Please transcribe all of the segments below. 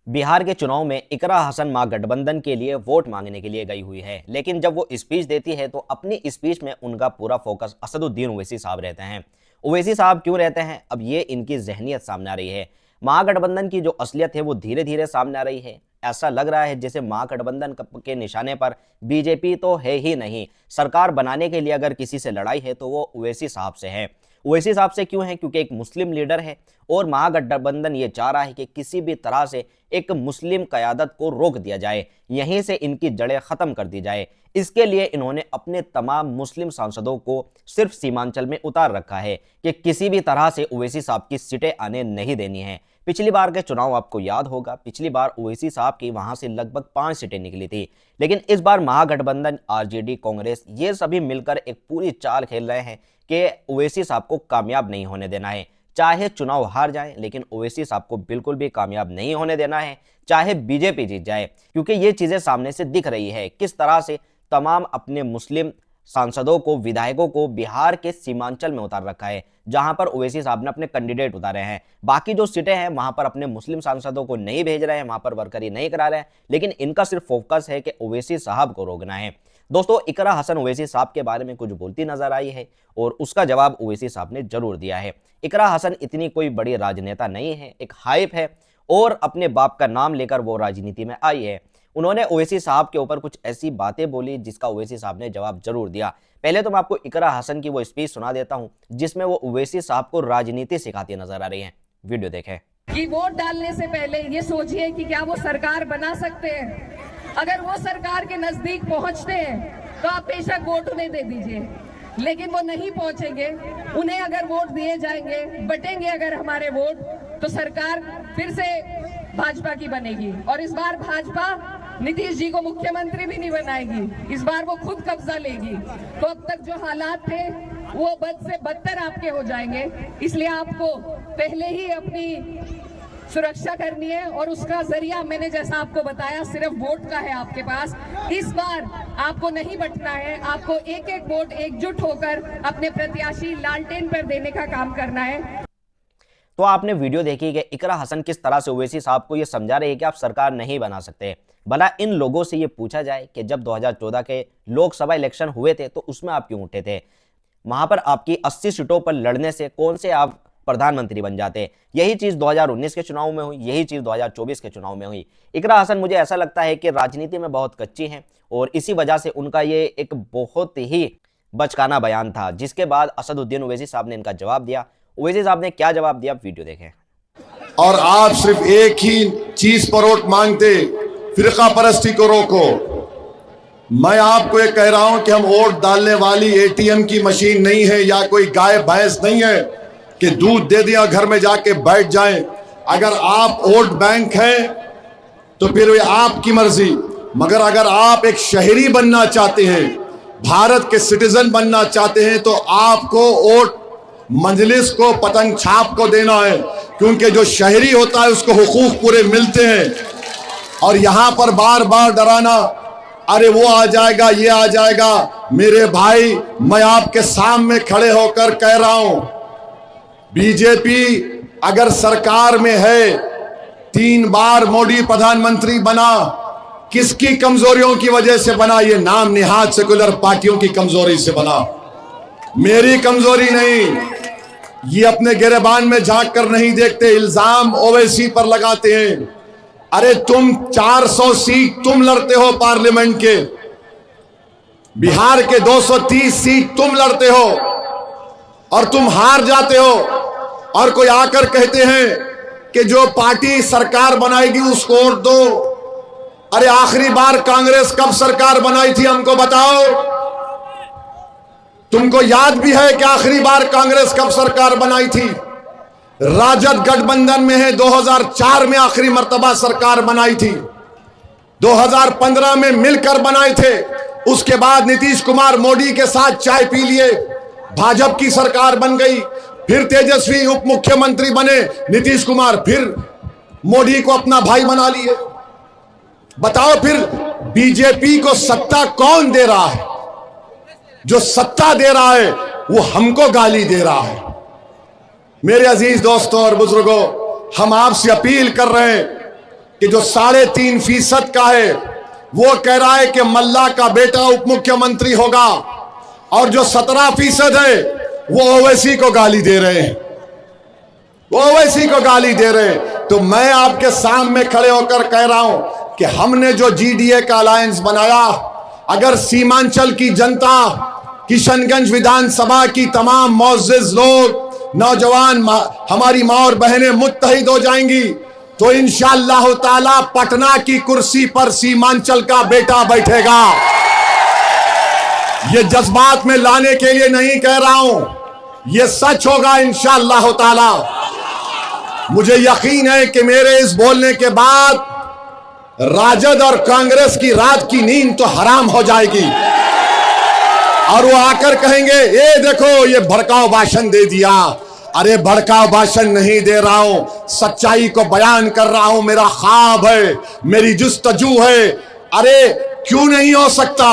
बिहार के चुनाव में इकरा हसन महागठबंधन के लिए वोट मांगने के लिए गई हुई है, लेकिन जब वो स्पीच देती है तो अपनी स्पीच में उनका पूरा फोकस असदुद्दीन ओवैसी साहब रहते हैं। ओवैसी साहब क्यों रहते हैं, अब ये इनकी जहनियत सामने आ रही है। महागठबंधन की जो असलियत है वो धीरे धीरे सामने आ रही है। ऐसा लग रहा है जैसे महागठबंधन के निशाने पर बीजेपी तो है ही नहीं, सरकार बनाने के लिए अगर किसी से लड़ाई है तो वो ओवैसी साहब से है। ओवैसी साहब से क्यों है? क्योंकि एक मुस्लिम लीडर है और महागठबंधन ये चाह रहा है कि किसी भी तरह से एक मुस्लिम क़यादत को रोक दिया जाए, यहीं से इनकी जड़ें खत्म कर दी जाए। इसके लिए इन्होंने अपने तमाम मुस्लिम सांसदों को सिर्फ सीमांचल में उतार रखा है कि किसी भी तरह से ओवैसी साहब की सीटें आने नहीं देनी है। पिछली बार के चुनाव आपको याद होगा, पिछली बार ओवैसी साहब की वहां से लगभग 5 सीटें निकली थी, लेकिन इस बार महागठबंधन, आरजेडी, कांग्रेस ये सभी मिलकर एक पूरी चाल खेल रहे हैं कि ओवैसी साहब को कामयाब नहीं होने देना है। चाहे चुनाव हार जाए, लेकिन ओवैसी साहब को बिल्कुल भी कामयाब नहीं होने देना है, चाहे बीजेपी जीत जाए, क्योंकि ये चीजें सामने से दिख रही है किस तरह से तमाम अपने मुस्लिम सांसदों को, विधायकों को बिहार के सीमांचल में उतार रखा है, जहां पर ओवैसी साहब ने अपने कैंडिडेट उतारे हैं। बाकी जो सीटें हैं वहां पर अपने मुस्लिम सांसदों को नहीं भेज रहे हैं, वहां पर वर्करी नहीं करा रहे हैं, लेकिन इनका सिर्फ फोकस है कि ओवैसी साहब को रोकना है। दोस्तों, इकरा हसन ओवैसी साहब के बारे में कुछ बोलती नजर आई है और उसका जवाब ओवैसी साहब ने जरूर दिया है। इकरा हसन इतनी कोई बड़ी राजनेता नहीं है, एक हाइप है और अपने बाप का नाम लेकर वो राजनीति में आई है। उन्होंने ओवैसी साहब के ऊपर कुछ ऐसी बातें बोली जिसका ओवैसी साहब ने जवाब जरूर दिया। पहले तो मैं आपको इकरा हसन की वो स्पीच सुना देता हूं जिसमें वो ओवैसी साहब को राजनीति सिखाती नजर आ रही है। वीडियो देखें। कि वोट डालने से पहले ये सोचिए कि क्या वो सरकार बना सकते हैं। अगर वो सरकार के नजदीक पहुंचते हैं तो आप बेशक वोट उन्हें दे दीजिए, लेकिन वो नहीं पहुंचेंगे। उन्हें अगर वोट दिए जाएंगे, बटेंगे अगर हमारे वोट, तो सरकार फिर से भाजपा की बनेगी और इस बार भाजपा नीतीश जी को मुख्यमंत्री भी नहीं बनाएगी, इस बार वो खुद कब्जा लेगी। तो अब तक जो हालात थे वो बद से बदतर आपके हो जाएंगे। इसलिए आपको पहले ही अपनी सुरक्षा करनी है और उसका जरिया मैंने जैसा आपको बताया सिर्फ वोट का है आपके पास। इस बार आपको नहीं बटना है, आपको एक एक वोट एकजुट होकर अपने प्रत्याशी लालटेन पर देने का काम करना है। तो आपने वीडियो देखी कि इकरा हसन किस तरह से ओवैसी साहब को यह समझा रहे हैं कि आप सरकार नहीं बना सकते। भला इन लोगों से ये पूछा जाए कि जब 2014 के लोकसभा इलेक्शन हुए थे तो उसमें आप क्यों उठे थे? वहां पर आपकी 80 सीटों पर लड़ने से कौन से आप प्रधानमंत्री बन जाते? यही चीज 2019 के चुनाव में हुई, यही चीज 2024 के चुनाव में हुई। इकरा हसन मुझे ऐसा लगता है कि राजनीति में बहुत कच्ची हैं और इसी वजह से उनका ये एक बहुत ही बचकाना बयान था, जिसके बाद असदुद्दीन ओवैसी साहब ने इनका जवाब दिया। ओवैसी साहब ने क्या जवाब दिया, वीडियो देखें। और आप सिर्फ एक ही चीज पर वोट मांगते, फिरका परस्ती को रोको। मैं आपको ये कह रहा हूं कि हम वोट डालने वाली एटीएम की मशीन नहीं है या कोई गाय भैंस नहीं है कि दूध दे दिया घर में जाके बैठ जाएं। अगर आप वोट बैंक हैं तो फिर ये आपकी मर्जी, मगर अगर आप एक शहरी बनना चाहते हैं, भारत के सिटीजन बनना चाहते हैं, तो आपको वोट मजलिस को, पतंग छाप को देना है, क्योंकि जो शहरी होता है उसको हुकूक पूरे मिलते हैं। और यहां पर बार बार डराना, अरे वो आ जाएगा, ये आ जाएगा, मेरे भाई मैं आपके सामने खड़े होकर कह रहा हूं, बीजेपी अगर सरकार में है, 3 बार मोदी प्रधानमंत्री बना, किसकी कमजोरियों की वजह से बना? ये नाम निहाद सेकुलर पार्टियों की कमजोरी से बना, मेरी कमजोरी नहीं। ये अपने गिरेबान में झांक कर नहीं देखते, इल्जाम ओवैसी पर लगाते हैं। अरे तुम 400 सीट तुम लड़ते हो पार्लियामेंट के, बिहार के 230 सीट तुम लड़ते हो और तुम हार जाते हो। और कोई आकर कहते हैं कि जो पार्टी सरकार बनाएगी उसको वोट दो। अरे आखिरी बार कांग्रेस कब सरकार बनाई थी, हमको बताओ। तुमको याद भी है कि आखिरी बार कांग्रेस कब सरकार बनाई थी? राजद गठबंधन में है, 2004 में आखिरी मर्तबा सरकार बनाई थी, 2015 में मिलकर बनाए थे। उसके बाद नीतीश कुमार मोदी के साथ चाय पी लिए, भाजपा की सरकार बन गई। फिर तेजस्वी उप मुख्यमंत्री बने, नीतीश कुमार फिर मोदी को अपना भाई बना लिए। बताओ फिर बीजेपी को सत्ता कौन दे रहा है? जो सत्ता दे रहा है वो हमको गाली दे रहा है। मेरे अजीज दोस्तों और बुजुर्गों, हम आपसे अपील कर रहे हैं कि जो 3.5% का है वो कह रहा है कि मल्ला का बेटा उप मुख्यमंत्री होगा, और जो 17% है वो ओवैसी को गाली दे रहे हैं, वो ओवैसी को गाली दे रहे हैं। तो मैं आपके सामने खड़े होकर कह रहा हूं कि हमने जो जीडीए का अलायंस बनाया, अगर सीमांचल की जनता, किशनगंज विधानसभा की तमाम मुअज़्ज़िज़ लोग, नौजवान हमारी माँ और बहनें मुत्तहिद हो जाएंगी तो इंशाअल्लाह ताला पटना की कुर्सी पर सीमांचल का बेटा बैठेगा। ये जज्बात में लाने के लिए नहीं कह रहा हूं, ये सच होगा इंशाअल्लाह ताला। मुझे यकीन है कि मेरे इस बोलने के बाद राजद और कांग्रेस की रात की नींद तो हराम हो जाएगी, और वो आकर कहेंगे ये देखो ये भड़काऊ भाषण दे दिया। अरे भड़काऊ भाषण नहीं दे रहा हूं, सच्चाई को बयान कर रहा हूं, मेरा ख्वाब है, मेरी जुस्तजू है। अरे क्यों नहीं हो सकता,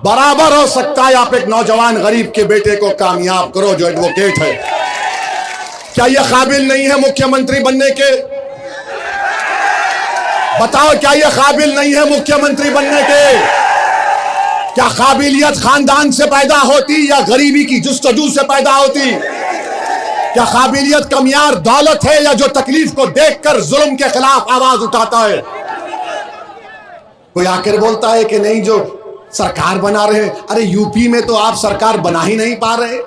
बराबर हो सकता है। आप एक नौजवान गरीब के बेटे को कामयाब करो जो एडवोकेट है, क्या यह काबिल नहीं है मुख्यमंत्री बनने के? बताओ, क्या यह काबिल नहीं है मुख्यमंत्री बनने के? क्या काबिलियत खानदान से पैदा होती या गरीबी की जुस्तजू से पैदा होती? क्या काबिलियत का मियार दौलत है या जो तकलीफ को देखकर जुल्म के खिलाफ आवाज उठाता है? कोई आकर बोलता है कि नहीं जो सरकार बना रहे हैं, अरे यूपी में तो आप सरकार बना ही नहीं पा रहे।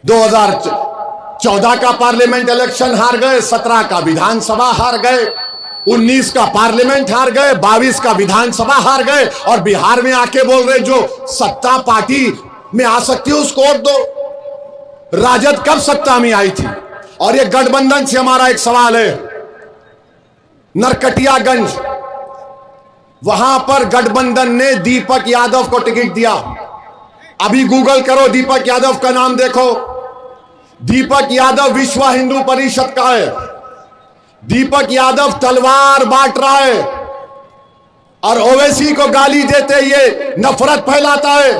2014 का पार्लियामेंट इलेक्शन हार गए, 17 का विधानसभा हार गए, 19 का पार्लियामेंट हार गए, 22 का विधानसभा हार गए, और बिहार में आके बोल रहे जो सत्ता पार्टी में आ सकती है उसको वोट दो। राजद कब सत्ता में आई थी? और ये गठबंधन से हमारा एक सवाल है, नरकटियागंज वहां पर गठबंधन ने दीपक यादव को टिकट दिया। अभी गूगल करो, दीपक यादव का नाम देखो। दीपक यादव विश्व हिंदू परिषद का है। दीपक यादव तलवार बांट रहा है और ओवैसी को गाली देते ये नफरत फैलाता है।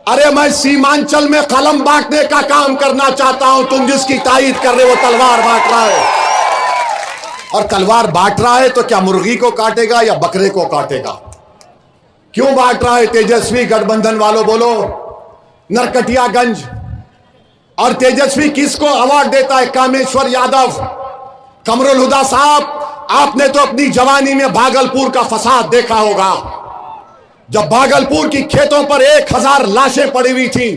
अरे मैं सीमांचल में कलम बांटने का काम करना चाहता हूं, तुम जिसकी तारीफ कर रहे हो वो तलवार बांट रहा है। और तलवार बांट रहा है तो क्या मुर्गी को काटेगा या बकरे को काटेगा? क्यों बांट रहा है? तेजस्वी गठबंधन वालों बोलो। नरकटियागंज, और तेजस्वी किसको अवार्ड देता है? कामेश्वर यादव। कमरुल हुदा साहब, आपने तो अपनी जवानी में भागलपुर का फसाद देखा होगा, जब भागलपुर की खेतों पर 1000 लाशें पड़ी हुई थी,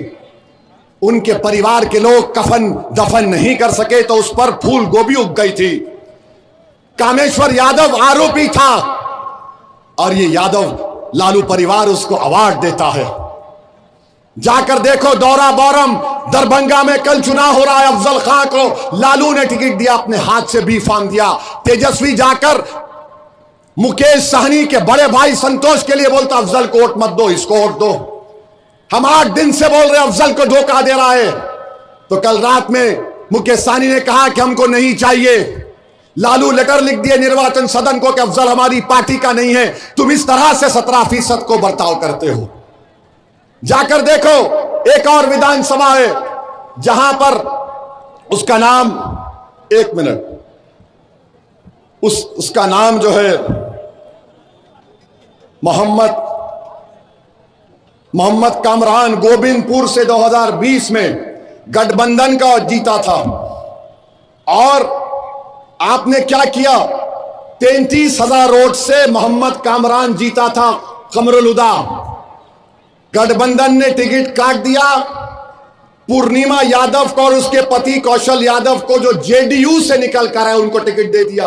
उनके परिवार के लोग कफन दफन नहीं कर सके तो उस पर फूल गोभी उग गई थी। कामेश्वर यादव आरोपी था और ये यादव लालू परिवार उसको अवार्ड देता है। जाकर देखो दौरा बोरम दरभंगा में कल चुनाव हो रहा है, अफजल खां को लालू ने टिकट दिया, अपने हाथ से बी फार्म दिया। तेजस्वी जाकर मुकेश सहनी के बड़े भाई संतोष के लिए बोलता अफजल को वोट मत दो, इसको वोट दो। हम 8 दिन से बोल रहे अफजल को धोखा दे रहा है। तो कल रात में मुकेश सहनी ने कहा कि हमको नहीं चाहिए। लालू लेटर लिख दिए निर्वाचन सदन को कि अफजल हमारी पार्टी का नहीं है। तुम इस तरह से 17% को बर्ताव करते हो। जाकर देखो एक और विधानसभा है जहां पर उसका नाम, एक मिनट, उसका नाम जो है मोहम्मद कामरान, गोविंदपुर से 2020 में गठबंधन का जीता था। और आपने क्या किया? 33,000 वोट से मोहम्मद कामरान जीता था। कमरुल हुदा, गठबंधन ने टिकट काट दिया। पूर्णिमा यादव को और उसके पति कौशल यादव को जो जेडीयू से निकल कर है उनको टिकट दे दिया।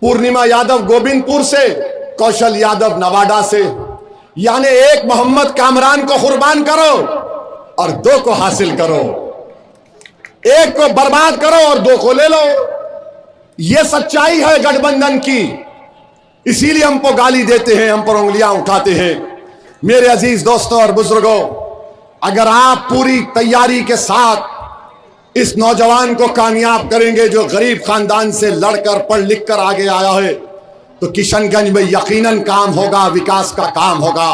पूर्णिमा यादव गोविंदपुर से, कौशल यादव नवादा से। यानी एक मोहम्मद कामरान को कुर्बान करो और 2 को हासिल करो, एक को बर्बाद करो और 2 को ले लो। यह सच्चाई है गठबंधन की। इसीलिए हमको गाली देते हैं, हम पर उंगलियां उठाते हैं। मेरे अजीज दोस्तों और बुजुर्गों, अगर आप पूरी तैयारी के साथ इस नौजवान को कामयाब करेंगे जो गरीब खानदान से लड़कर पढ़ लिख कर आगे आया है, तो किशनगंज में यकीनन काम होगा, विकास का काम होगा।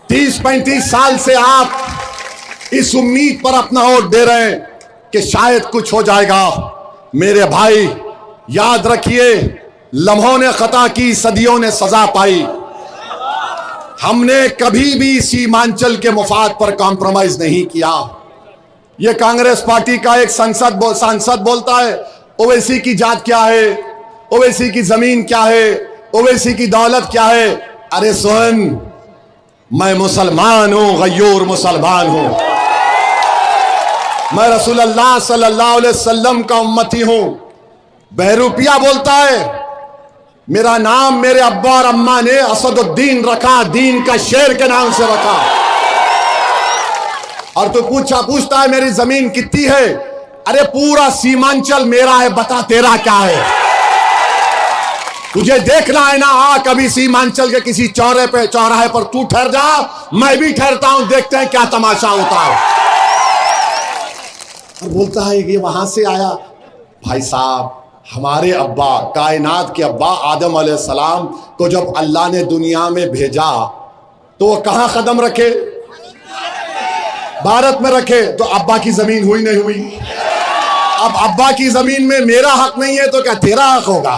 30-35 साल से आप इस उम्मीद पर अपना वोट दे रहे हैं कि शायद कुछ हो जाएगा। मेरे भाई, याद रखिए, लम्हों ने खता की, सदियों ने सजा पाई। हमने कभी भी सीमांचल के मुफाद पर कॉम्प्रोमाइज नहीं किया। यह कांग्रेस पार्टी का एक सांसद बोलता है ओवैसी की जात क्या है, ओवैसी की जमीन क्या है, ओवैसी की दौलत क्या है। अरे सुन, मैं मुसलमान हूं, गयूर मुसलमान हूं। मैं रसूलुल्लाह सल्लल्लाहु अलैहि वसल्लम का उम्मती हूं। बहरूपिया बोलता है मेरा नाम मेरे अब्बा और अम्मा ने असदुद्दीन रखा, दीन का शेर के नाम से रखा। और तू पूछता है मेरी जमीन कितनी है। अरे पूरा सीमांचल मेरा है, बता तेरा क्या है। तुझे देखना है ना, आ कभी सीमांचल के किसी चौराहे पर तू ठहर जा, मैं भी ठहरता हूं, देखते हैं क्या तमाशा होता है। और बोलता है कि वहां से आया। भाई साहब, हमारे अब्बा, कायनात के अब्बा आदम अलैहिस्सलाम को जब अल्लाह ने दुनिया में भेजा तो वो कहां कदम रखे? भारत में रखे। तो अब्बा की जमीन हुई नहीं हुई? अब अब्बा की जमीन में मेरा हक नहीं है तो क्या तेरा हक होगा?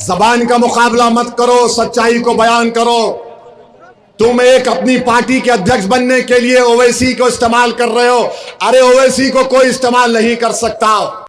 जबान का मुकाबला मत करो, सच्चाई को बयान करो। तुम एक अपनी पार्टी के अध्यक्ष बनने के लिए ओवैसी को इस्तेमाल कर रहे हो। अरे ओवैसी को कोई इस्तेमाल नहीं कर सकता।